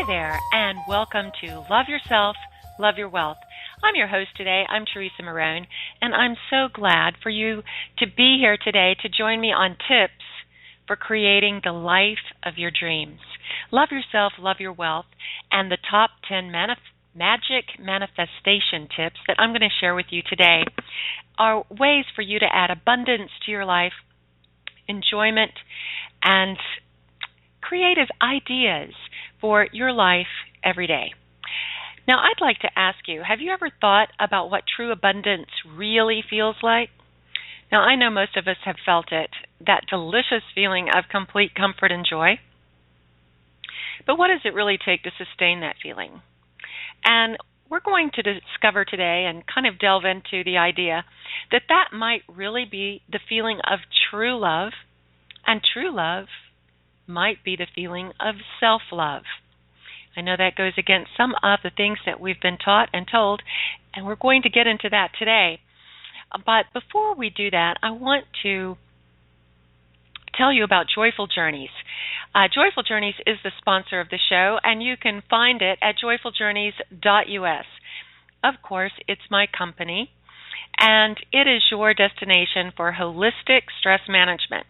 there, and welcome to Love Yourself, Love Your Wealth. I'm your host today. I'm Teresa Marone, and I'm so glad for you to be here today to join me on tips for creating the life of your dreams. Love yourself, love your wealth, and the top 10 magic manifestation tips that I'm going to share with you today are ways for you to add abundance to your life, enjoyment, and creative ideas for your life every day. Now, I'd like to ask you, have you ever thought about what true abundance really feels like? Now, I know most of us have felt it, that delicious feeling of complete comfort and joy. But what does it really take to sustain that feeling? And we're going to discover today and kind of delve into the idea that that might really be the feeling of true love, and true love might be the feeling of self-love. I know that goes against some of the things that we've been taught and told, and we're going to get into that today. But before we do that, I want to tell you about Joyful Journeys. Joyful Journeys is the sponsor of the show, and you can find it at joyfuljourneys.us. Of course, it's my company, and it is your destination for holistic stress management.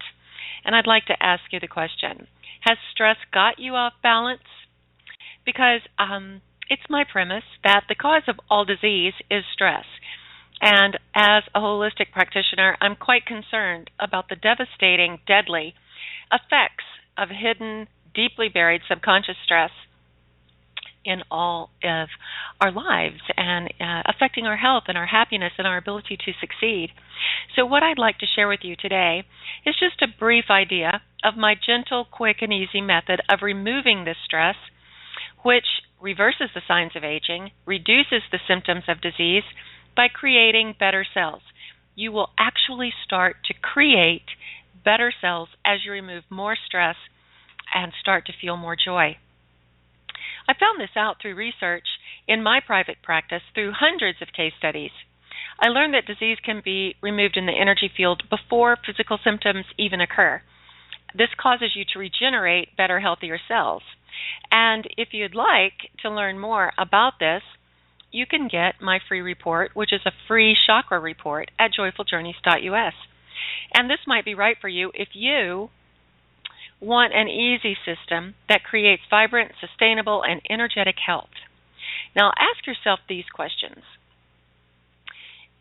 And I'd like to ask you the question, has stress got you off balance? Because it's my premise that the cause of all disease is stress. And as a holistic practitioner, I'm quite concerned about the devastating, deadly effects of hidden, deeply buried subconscious stress in all of our lives and affecting our health and our happiness and our ability to succeed. So what I'd like to share with you today is just a brief idea of my gentle, quick, and easy method of removing this stress, which reverses the signs of aging, reduces the symptoms of disease by creating better cells. You will actually start to create better cells as you remove more stress and start to feel more joy. I found this out through research in my private practice through hundreds of case studies. I learned that disease can be removed in the energy field before physical symptoms even occur. This causes you to regenerate better, healthier cells. And if you'd like to learn more about this, you can get my free report, which is a free chakra report at joyfuljourneys.us. And this might be right for you if you want an easy system that creates vibrant, sustainable, and energetic health. Now, ask yourself these questions.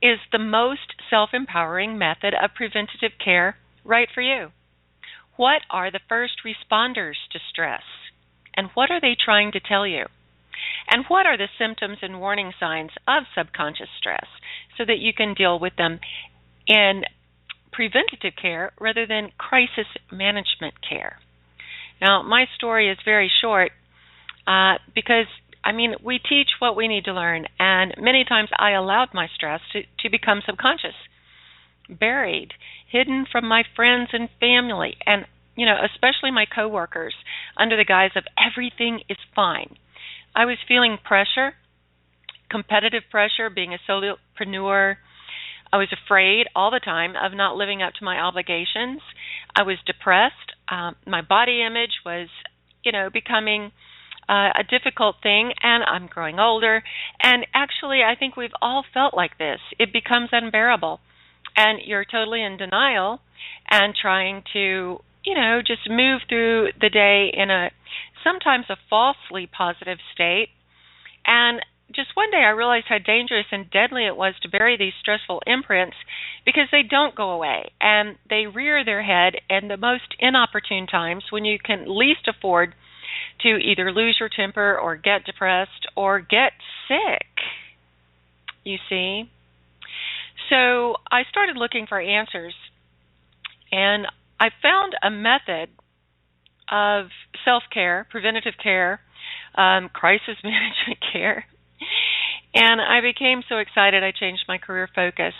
Is the most self-empowering method of preventative care right for you? What are the first responders to stress? And what are they trying to tell you? And what are the symptoms and warning signs of subconscious stress so that you can deal with them in preventative care rather than crisis management care? Now, my story is very short because, we teach what we need to learn, and many times I allowed my stress to become subconscious, buried, hidden from my friends and family, and, especially my coworkers, under the guise of everything is fine. I was feeling pressure, competitive pressure, being a solopreneur. I was afraid all the time of not living up to my obligations. I was depressed. My body image was, becoming a difficult thing, and I'm growing older. And actually, I think we've all felt like this. It becomes unbearable, and you're totally in denial and trying to, just move through the day in sometimes a falsely positive state. And just one day I realized how dangerous and deadly it was to bury these stressful imprints because they don't go away, and they rear their head in the most inopportune times when you can least afford to either lose your temper or get depressed or get sick, you see. So I started looking for answers, and I found a method of self-care, preventative care, crisis management care, and I became so excited I changed my career focus.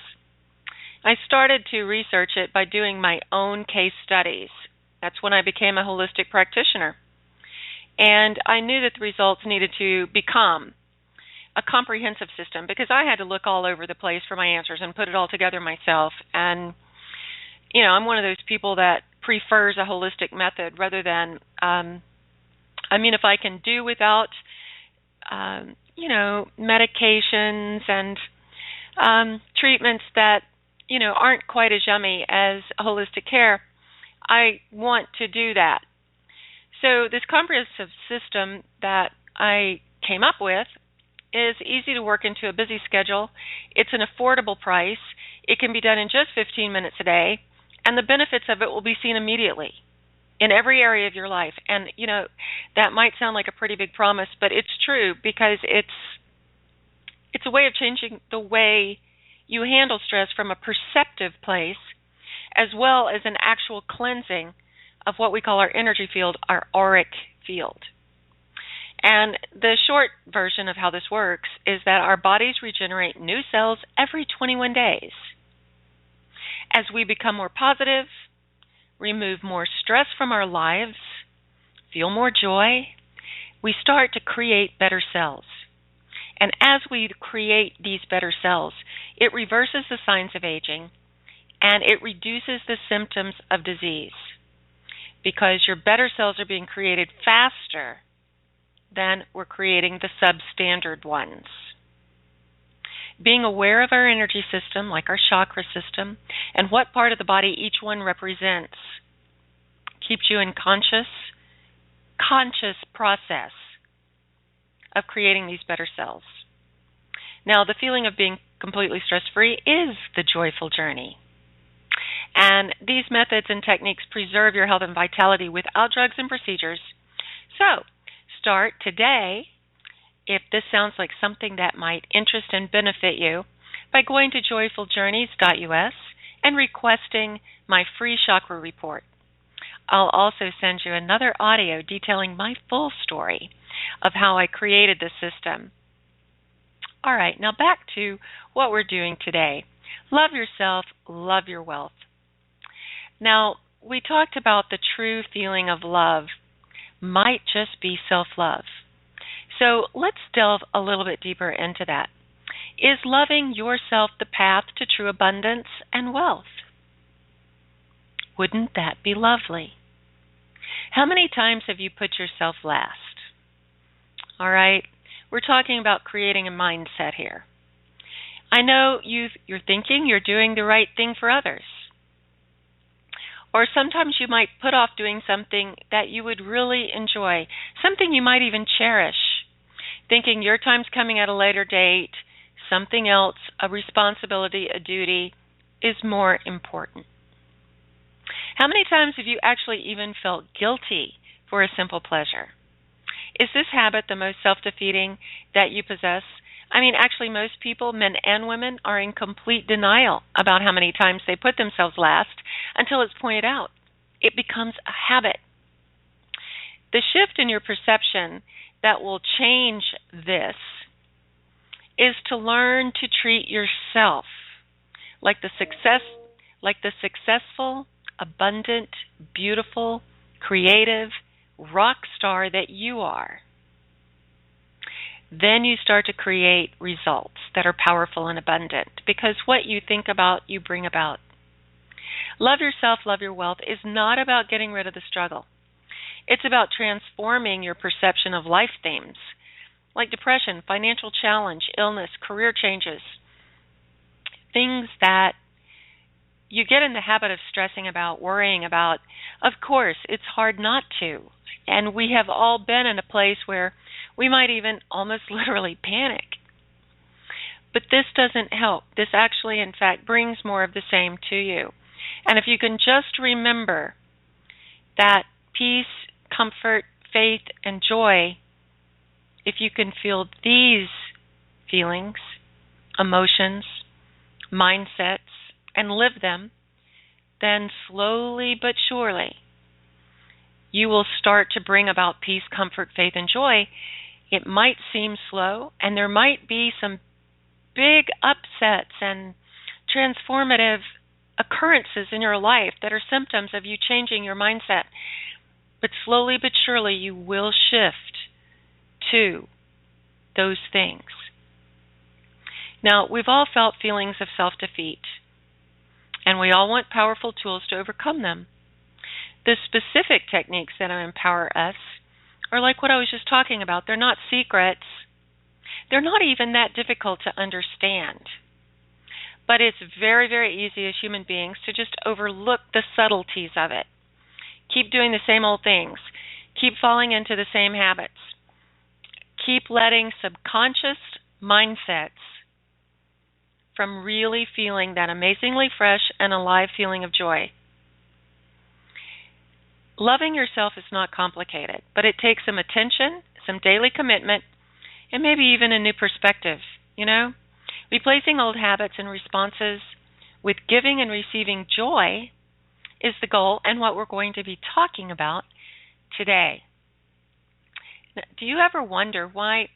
I started to research it by doing my own case studies. That's when I became a holistic practitioner. And I knew that the results needed to become a comprehensive system because I had to look all over the place for my answers and put it all together myself. And, I'm one of those people that prefers a holistic method rather than a I mean, if I can do without, medications and treatments that, aren't quite as yummy as holistic care, I want to do that. So this comprehensive system that I came up with is easy to work into a busy schedule. It's an affordable price. It can be done in just 15 minutes a day, and the benefits of it will be seen immediately in every area of your life. And, that might sound like a pretty big promise, but it's true because it's a way of changing the way you handle stress from a perceptive place, as well as an actual cleansing of what we call our energy field, our auric field. And the short version of how this works is that our bodies regenerate new cells every 21 days. As we become more positive, remove more stress from our lives, feel more joy, we start to create better cells. And as we create these better cells, it reverses the signs of aging and it reduces the symptoms of disease because your better cells are being created faster than we're creating the substandard ones. Being aware of our energy system, like our chakra system, and what part of the body each one represents keeps you in conscious process of creating these better cells. Now, the feeling of being completely stress-free is the joyful journey. And these methods and techniques preserve your health and vitality without drugs and procedures. So, start today, if this sounds like something that might interest and benefit you, by going to joyfuljourneys.us and requesting my free chakra report. I'll also send you another audio detailing my full story of how I created this system. All right, now back to what we're doing today. Love yourself, love your wealth. Now, we talked about the true feeling of love might just be self-love. So let's delve a little bit deeper into that. Is loving yourself the path to true abundance and wealth? Wouldn't that be lovely? How many times have you put yourself last? All right, we're talking about creating a mindset here. I know you're thinking you're doing the right thing for others. Or sometimes you might put off doing something that you would really enjoy, something you might even cherish, thinking your time's coming at a later date, something else, a responsibility, a duty, is more important. How many times have you actually even felt guilty for a simple pleasure? Is this habit the most self-defeating that you possess? I mean, actually, most people, men and women, are in complete denial about how many times they put themselves last until it's pointed out. It becomes a habit. The shift in your perception that will change this is to learn to treat yourself like the successful, abundant, beautiful, creative rock star that you are. Then you start to create results that are powerful and abundant because what you think about, you bring about. Love yourself, love your wealth is not about getting rid of the struggle. It's about transforming your perception of life themes like depression, financial challenge, illness, career changes, things that you get in the habit of stressing about, worrying about. Of course, it's hard not to. And we have all been in a place where we might even almost literally panic. But this doesn't help. This actually, in fact, brings more of the same to you. And if you can just remember that peace, comfort, faith, and joy, if you can feel these feelings, emotions, mindsets, and live them, then slowly but surely you will start to bring about peace, comfort, faith, and joy. It might seem slow, and there might be some big upsets and transformative occurrences in your life that are symptoms of you changing your mindset. But slowly but surely you will shift to those things. Now, we've all felt feelings of self-defeat, and we all want powerful tools to overcome them. The specific techniques that empower us or like what I was just talking about, they're not secrets. They're not even that difficult to understand. But it's very, very easy as human beings to just overlook the subtleties of it. Keep doing the same old things. Keep falling into the same habits. Keep letting subconscious mindsets from really feeling that amazingly fresh and alive feeling of joy. Loving yourself is not complicated, but it takes some attention, some daily commitment, and maybe even a new perspective, Replacing old habits and responses with giving and receiving joy is the goal and what we're going to be talking about today. Now, do you ever wonder why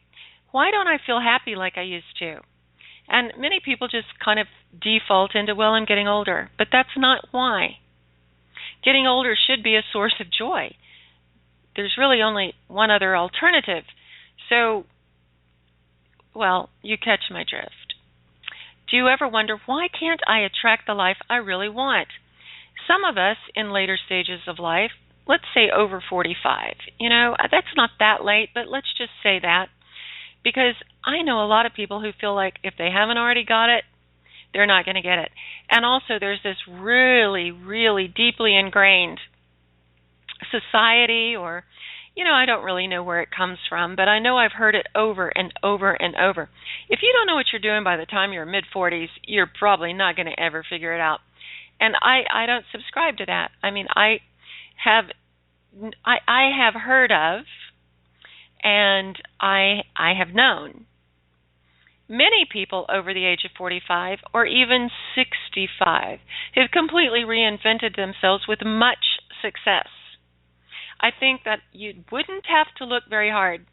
don't I feel happy like I used to? And many people just kind of default into, well, I'm getting older, but that's not why. Getting older should be a source of joy. There's really only one other alternative. So, well, you catch my drift. Do you ever wonder, why can't I attract the life I really want? Some of us in later stages of life, let's say over 45, that's not that late, but let's just say that. Because I know a lot of people who feel like if they haven't already got it, they're not going to get it. And also there's this really, really deeply ingrained society, or, I don't really know where it comes from, but I know I've heard it over and over and over. If you don't know what you're doing by the time you're mid-40s, you're probably not going to ever figure it out. And I don't subscribe to that. I mean, I have heard of, and I have known many people over the age of 45 or even 65 who've completely reinvented themselves with much success. I think that you wouldn't have to look very hard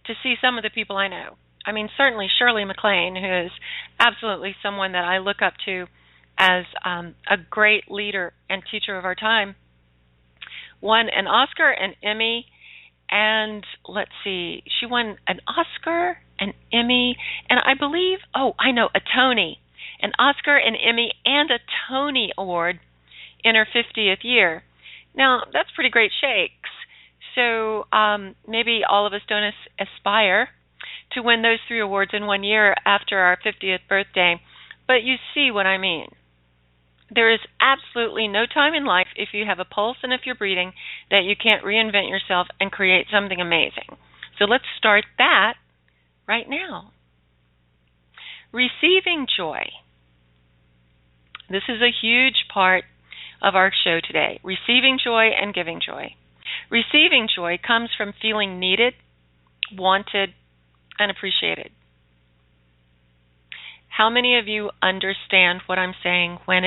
to see some of the people I know. I mean, certainly Shirley MacLaine, who is absolutely someone that I look up to as a great leader and teacher of our time, won an Oscar, an Emmy, and let's see, she won an Oscar, an Emmy, and I believe, a Tony, an Oscar, an Emmy, and a Tony Award in her 50th year. Now, that's pretty great shakes. So maybe all of us don't aspire to win those 3 awards in 1 year after our 50th birthday, but you see what I mean. There is absolutely no time in life, if you have a pulse and if you're breathing, that you can't reinvent yourself and create something amazing. So let's start that right now. Receiving joy. This is a huge part of our show today. Receiving joy and giving joy. Receiving joy comes from feeling needed, wanted, and appreciated. How many of you understand what I'm saying when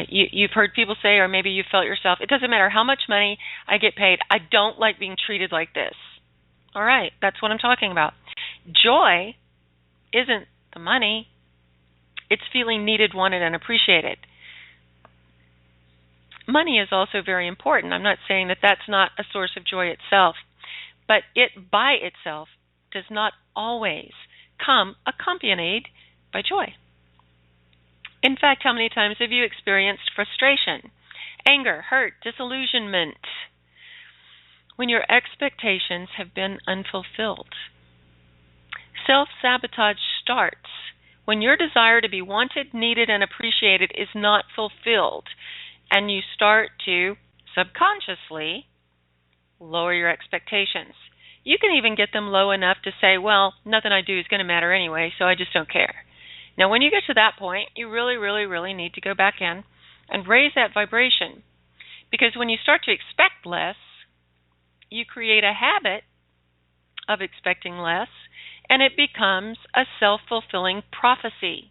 you've heard people say, or maybe you felt yourself, it doesn't matter how much money I get paid, I don't like being treated like this. All right, that's what I'm talking about. Joy isn't the money. It's feeling needed, wanted, and appreciated. Money is also very important. I'm not saying that that's not a source of joy itself, but it by itself does not always come accompanied by joy. In fact, how many times have you experienced frustration, anger, hurt, disillusionment when your expectations have been unfulfilled? Self-sabotage starts when your desire to be wanted, needed, and appreciated is not fulfilled, and you start to subconsciously lower your expectations. You can even get them low enough to say, well, nothing I do is going to matter anyway, so I just don't care. Now, when you get to that point, you really, really, really need to go back in and raise that vibration. Because when you start to expect less, you create a habit of expecting less, and it becomes a self-fulfilling prophecy.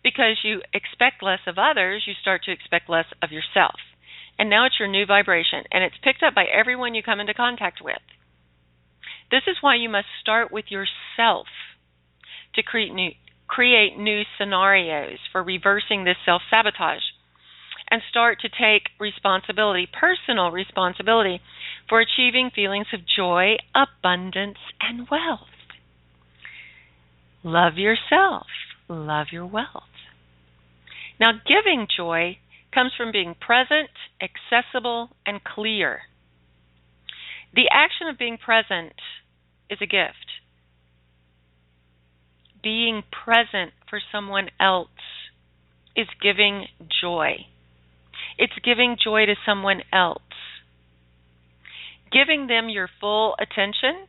Because you expect less of others, you start to expect less of yourself. And now it's your new vibration, and it's picked up by everyone you come into contact with. This is why you must start with yourself to create new scenarios for reversing this self-sabotage, and start to take responsibility, personal responsibility, for achieving feelings of joy, abundance, and wealth. Love yourself. Love your wealth. Now, giving joy comes from being present, accessible, and clear. The action of being present is a gift. Being present for someone else is giving joy. It's giving joy to someone else. Giving them your full attention,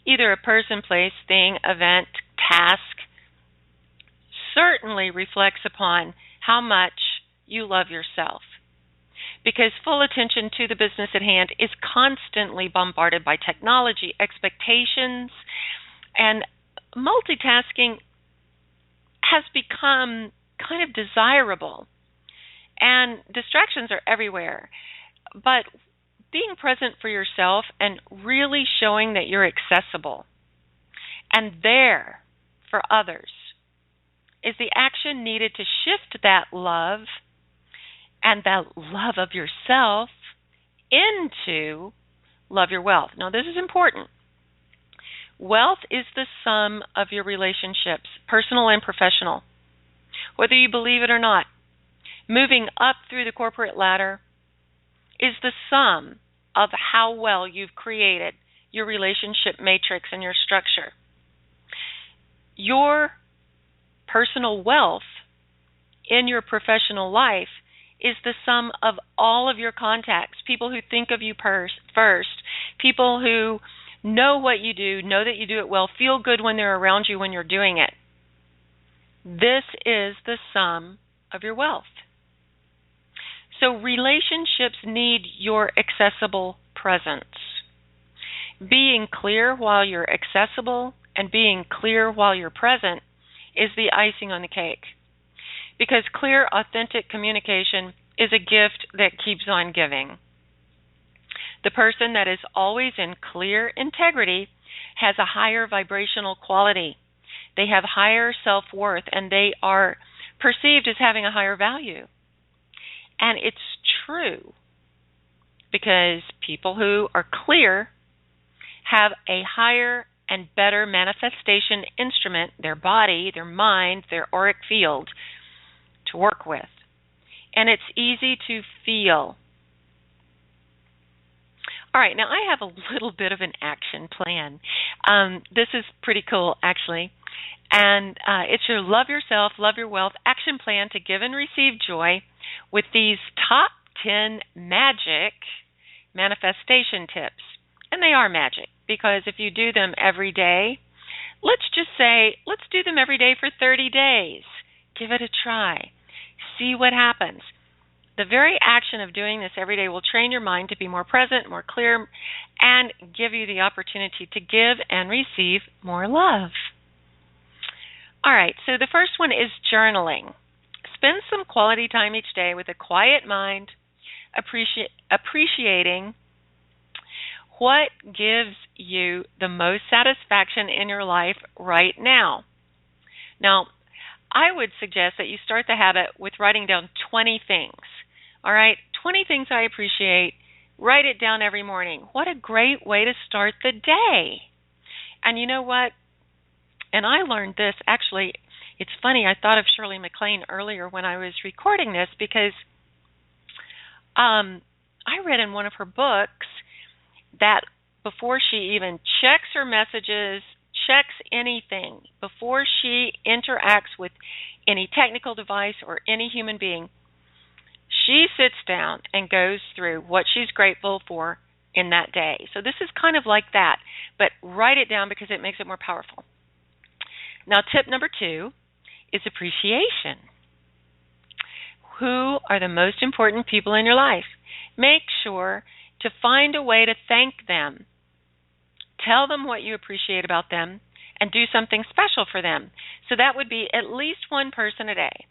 either a person, place, thing, event, task, certainly reflects upon how much you love yourself. Because full attention to the business at hand is constantly bombarded by technology, expectations, and multitasking has become kind of desirable. And distractions are everywhere. But being present for yourself and really showing that you're accessible and there for others is the action needed to shift that love and that love of yourself into love your wealth. Now, this is important. Wealth is the sum of your relationships, personal and professional. Whether you believe it or not, moving up through the corporate ladder is the sum of how well you've created your relationship matrix and your structure. Your personal wealth in your professional life is the sum of all of your contacts, people who think of you first, people who know what you do, know that you do it well, feel good when they're around you when you're doing it. This is the sum of your wealth. So relationships need your accessible presence. Being clear while you're accessible and being clear while you're present is the icing on the cake. Because clear, authentic communication is a gift that keeps on giving. The person that is always in clear integrity has a higher vibrational quality. They have higher self-worth, and they are perceived as having a higher value. And it's true, because people who are clear have a higher and better manifestation instrument, their body, their mind, their auric field, to work with. And it's easy to feel. All right, now I have a little bit of an action plan. This is pretty cool, actually. And it's your Love Yourself, Love Your Wealth action plan to give and receive joy with these top 10 magic manifestation tips. And they are magic, because if you do them every day, let's just say, let's do them every day for 30 days. Give it a try. See what happens. The very action of doing this every day will train your mind to be more present, more clear, and give you the opportunity to give and receive more love. All right, so the first one is journaling. Spend some quality time each day with a quiet mind, appreciating what gives you the most satisfaction in your life right now. Now, I would suggest that you start the habit with writing down 20 things. All right, 20 things I appreciate. Write it down every morning. What a great way to start the day. And you know what? And I learned this, actually, it's funny, I thought of Shirley MacLaine earlier when I was recording this, because I read in one of her books that before she even checks her messages, checks anything, before she interacts with any technical device or any human being, she sits down and goes through what she's grateful for in that day. So this is kind of like that, but write it down because it makes it more powerful. Now, tip number 2 is appreciation. Who are the most important people in your life? Make sure to find a way to thank them. Tell them what you appreciate about them and do something special for them. So that would be at least one person a day.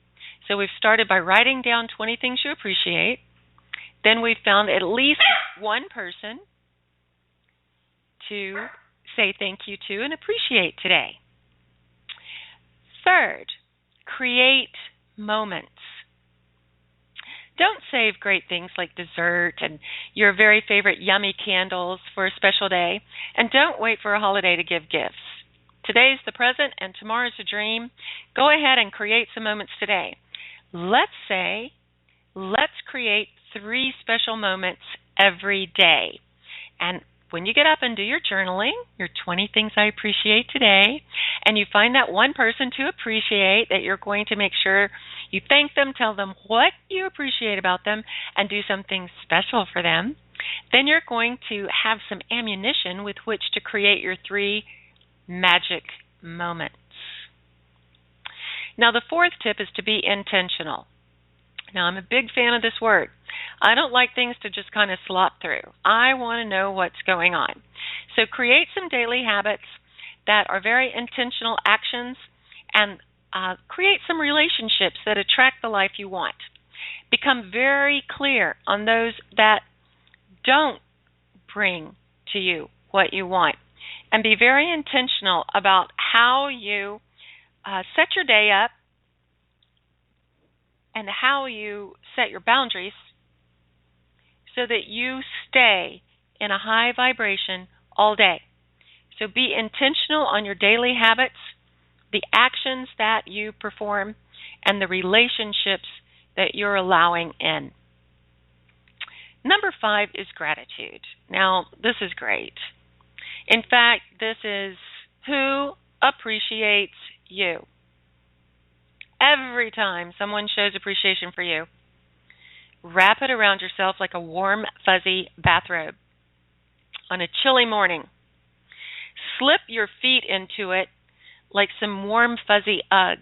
So we've started by writing down 20 things you appreciate. Then we've found at least one person to say thank you to and appreciate today. Third, create moments. Don't save great things like dessert and your very favorite yummy candles for a special day. And don't wait for a holiday to give gifts. Today's the present and tomorrow's a dream. Go ahead and create some moments today. Let's create 3 special moments every day. And when you get up and do your journaling, your 20 things I appreciate today, and you find that one person to appreciate, that you're going to make sure you thank them, tell them what you appreciate about them, and do something special for them, then you're going to have some ammunition with which to create your 3 magic moments. Now, the 4th tip is to be intentional. Now, I'm a big fan of this word. I don't like things to just kind of slop through. I want to know what's going on. So create some daily habits that are very intentional actions, and create some relationships that attract the life you want. Become very clear on those that don't bring to you what you want, and be very intentional about how you set your day up and how you set your boundaries so that you stay in a high vibration all day. So be intentional on your daily habits, the actions that you perform, and the relationships that you're allowing in. Number 5 is gratitude. Now, this is great. In fact, this is who appreciates you. Every time someone shows appreciation for you, wrap it around yourself like a warm, fuzzy bathrobe. On a chilly morning, slip your feet into it like some warm, fuzzy Uggs.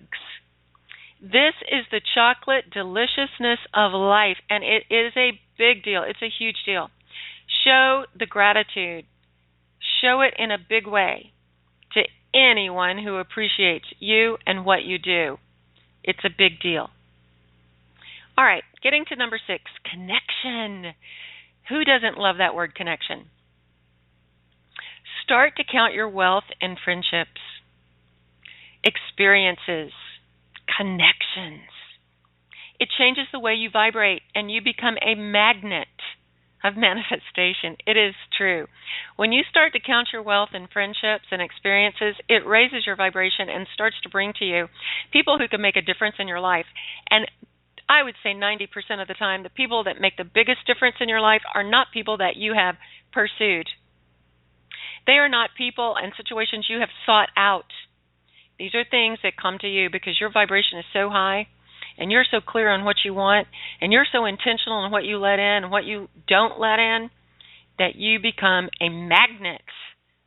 This is the chocolate deliciousness of life, and it is a big deal. It's a huge deal. Show the gratitude. Show it in a big way to anyone who appreciates you and what you do. It's a big deal. All right, getting to number 6, connection. Who doesn't love that word, connection? Start to count your wealth in friendships, experiences, connections. It changes the way you vibrate, and you become a magnet of manifestation. It is true. When you start to count your wealth in friendships and experiences, it raises your vibration and starts to bring to you people who can make a difference in your life. And I would say 90% of the time, the people that make the biggest difference in your life are not people that you have pursued. They are not people and situations you have sought out. These are things that come to you because your vibration is so high, and you're so clear on what you want, and you're so intentional on what you let in and what you don't let in, that you become a magnet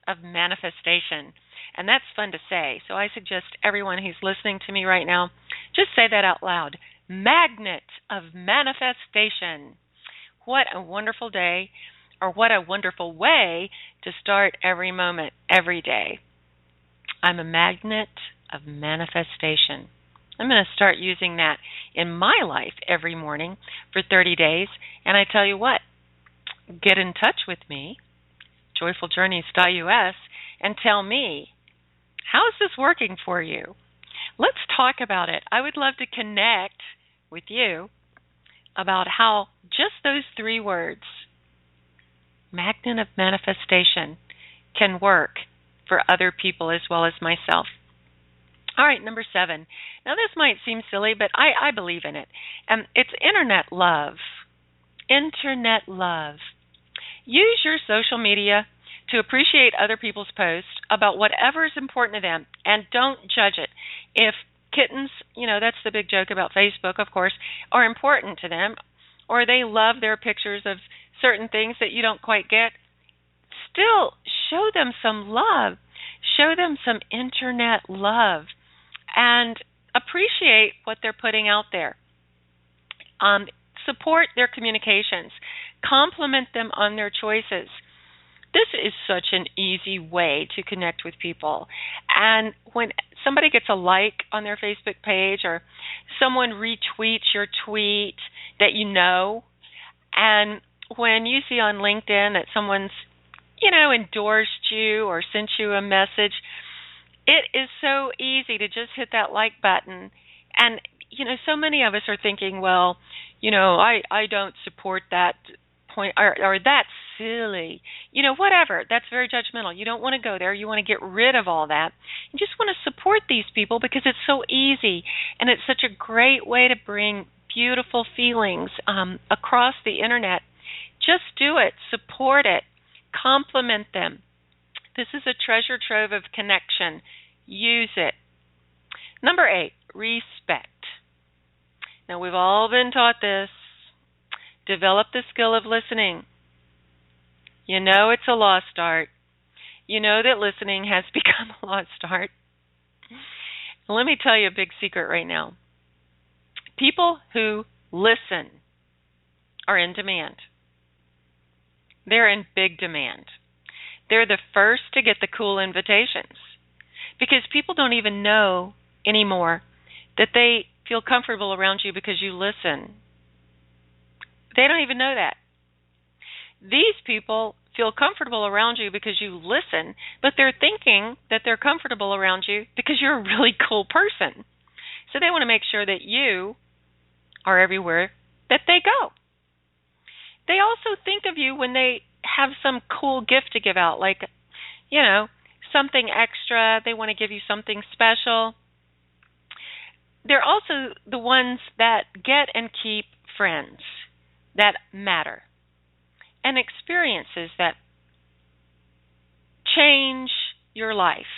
of manifestation. And that's fun to say. So I suggest everyone who's listening to me right now, just say that out loud. Magnet of manifestation. What a wonderful day, or what a wonderful way to start every moment, every day. I'm a magnet of manifestation. I'm going to start using that in my life every morning for 30 days. And I tell you what, get in touch with me, joyfuljourneys.us, and tell me, how is this working for you? Let's talk about it. I would love to connect with you about how just those 3 words, magnet of manifestation, can work for other people as well as myself. All right, number 7. Now, this might seem silly, but I believe in it. It's internet love. Internet love. Use your social media to appreciate other people's posts about whatever is important to them, and don't judge it. If kittens, that's the big joke about Facebook, of course, are important to them, or they love their pictures of certain things that you don't quite get, still show them some love. Show them some internet love and appreciate what they're putting out there. Support their communications. Compliment them on their choices. This is such an easy way to connect with people. And when somebody gets a like on their Facebook page, or someone retweets your tweet that you know, and when you see on LinkedIn that someone's, endorsed you or sent you a message, it is so easy to just hit that like button. And, so many of us are thinking, well, I don't support that point, or that's silly. Whatever. That's very judgmental. You don't want to go there. You want to get rid of all that. You just want to support these people because it's so easy, and it's such a great way to bring beautiful feelings across the internet. Just do it. Support it. Complement them. This is a treasure trove of connection. Use it. Number 8, respect. Now, we've all been taught this. Develop the skill of listening. You know it's a lost art. You know that listening has become a lost art. Let me tell you a big secret right now. People who listen are in demand. They're in big demand. They're the first to get the cool invitations because people don't even know anymore that they feel comfortable around you because you listen. They don't even know that. These people feel comfortable around you because you listen, but they're thinking that they're comfortable around you because you're a really cool person. So they want to make sure that you are everywhere that they go. They also think of you when they have some cool gift to give out, like, something extra. They want to give you something special. They're also the ones that get and keep friends that matter and experiences that change your life.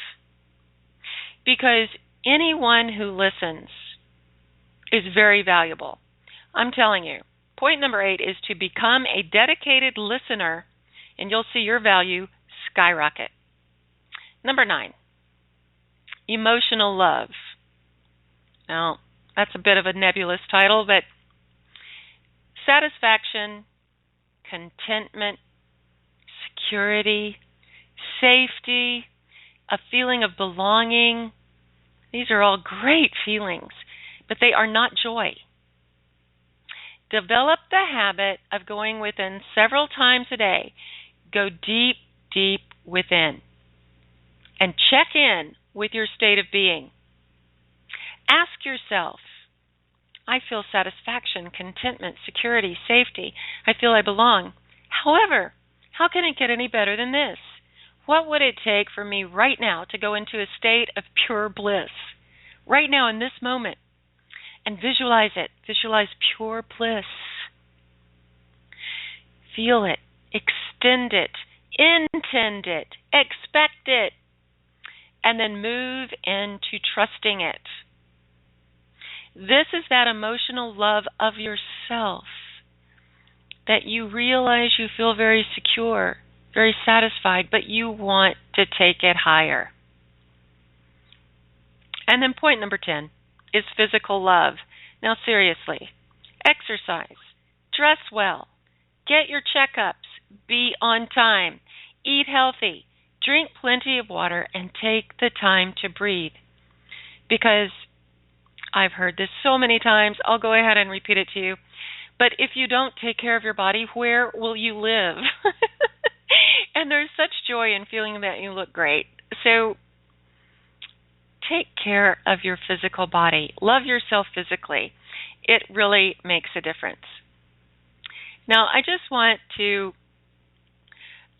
Because anyone who listens is very valuable. I'm telling you. Point number 8 is to become a dedicated listener, and you'll see your value skyrocket. Number 9, emotional love. Now, that's a bit of a nebulous title, but satisfaction, contentment, security, safety, a feeling of belonging, these are all great feelings, but they are not joy. Develop the habit of going within several times a day. Go deep, deep within. And check in with your state of being. Ask yourself, I feel satisfaction, contentment, security, safety. I feel I belong. However, how can it get any better than this? What would it take for me right now to go into a state of pure bliss? Right now in this moment. And visualize it. Visualize pure bliss. Feel it. Extend it. Intend it. Expect it. And then move into trusting it. This is that emotional love of yourself that you realize you feel very secure, very satisfied, but you want to take it higher. And then point number 10 is physical love. Now seriously, exercise, dress well, get your checkups, be on time, eat healthy, drink plenty of water, and take the time to breathe. Because I've heard this so many times, I'll go ahead and repeat it to you. But if you don't take care of your body, where will you live? And there's such joy in feeling that you look great. So take care of your physical body. Love yourself physically. It really makes a difference. Now, I just want to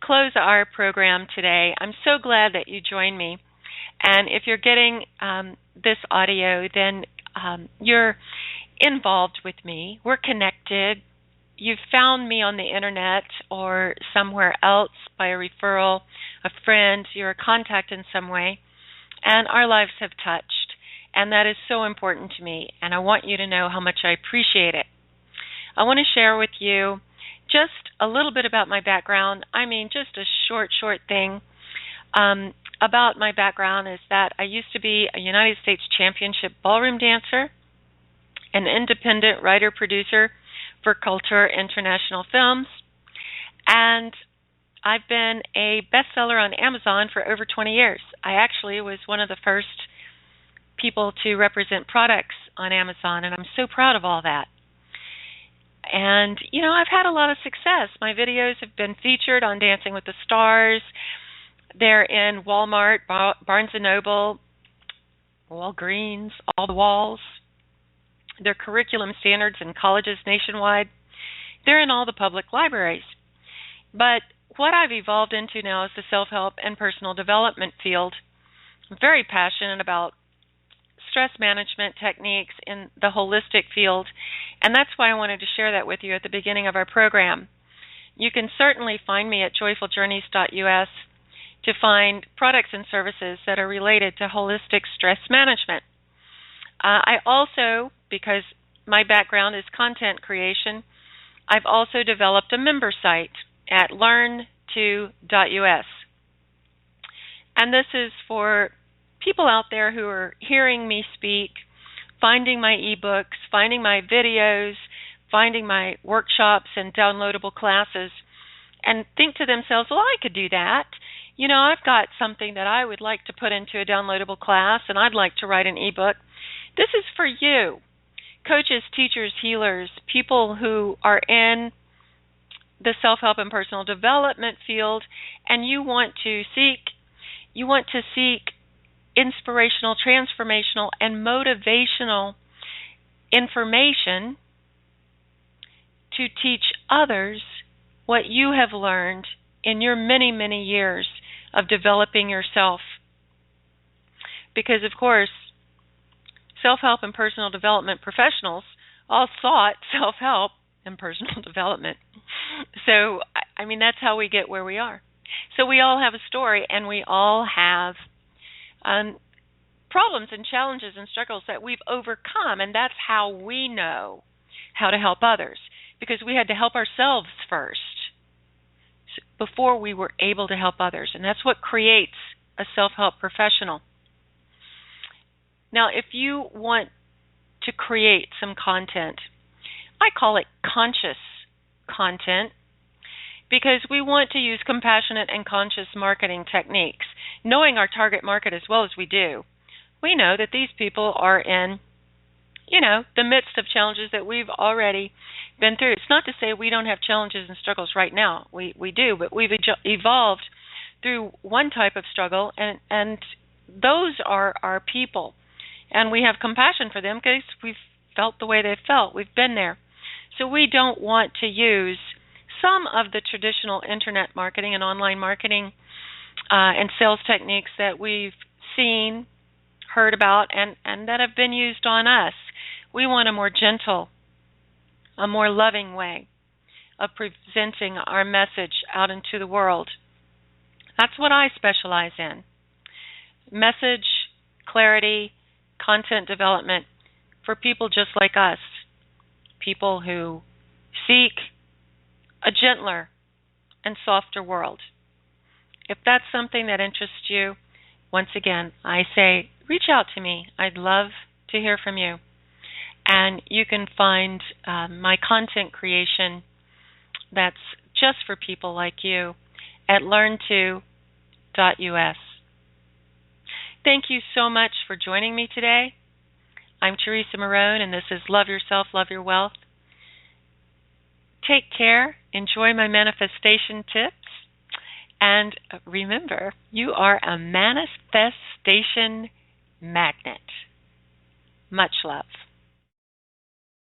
close our program today. I'm so glad that you joined me. And if you're getting this audio, then you're involved with me. We're connected. You've found me on the internet or somewhere else by a referral, a friend, you're a contact in some way, and our lives have touched. And that is so important to me, and I want you to know how much I appreciate it. I want to share with you just a little bit about my background. I mean, just a short thing. About my background is that I used to be a United States Championship ballroom dancer, an independent writer-producer for Culture International Films, and I've been a bestseller on Amazon for over 20 years. I actually was one of the first people to represent products on Amazon, and I'm so proud of all that. And, I've had a lot of success. My videos have been featured on Dancing with the Stars. They're in Walmart, Barnes & Noble, Walgreens, all the walls. They're curriculum standards in colleges nationwide. They're in all the public libraries. But what I've evolved into now is the self-help and personal development field. I'm very passionate about stress management techniques in the holistic field, and that's why I wanted to share that with you at the beginning of our program, You can certainly find me at joyfuljourneys.us to find products and services that are related to holistic stress management. I also, because my background is content creation, I've also developed a member site at learn2.us. And this is for people out there who are hearing me speak, finding my ebooks, finding my videos, finding my workshops and downloadable classes, and think to themselves, well, I could do that. You know, I've got something that I would like to put into a downloadable class, and I'd like to write an ebook. This is for you. Coaches, teachers, healers, people who are in the self-help and personal development field, and you want to seek inspirational, transformational, and motivational information to teach others what you have learned in your many, many years of developing yourself. Because, of course, self-help and personal development professionals all sought self-help and personal development. So, I mean, that's how we get where we are. So we all have a story, and we all have problems and challenges and struggles that we've overcome, and that's how we know how to help others, because we had to help ourselves first before we were able to help others, and that's what creates a self-help professional. Now, if you want to create some content, I call it conscious content, because we want to use compassionate and conscious marketing techniques, knowing our target market as well as we do. We know that these people are in, the midst of challenges that we've already been through. It's not to say we don't have challenges and struggles right now. We do, but we've evolved through one type of struggle, and those are our people. And we have compassion for them because we've felt the way they've felt. We've been there. So we don't want to use some of the traditional internet marketing and online marketing and sales techniques that we've seen, heard about, and that have been used on us. We want a more gentle, a more loving way of presenting our message out into the world. That's what I specialize in. Message, clarity, content development for people just like us, people who seek a gentler and softer world. If that's something that interests you, once again, I say reach out to me. I'd love to hear from you. And you can find my content creation that's just for people like you at learn2.us. Thank you so much for joining me today. I'm Teresa Marone, and this is Love Yourself, Love Your Wealth. Take care. Enjoy my manifestation tips. And remember, you are a manifestation magnet. Much love.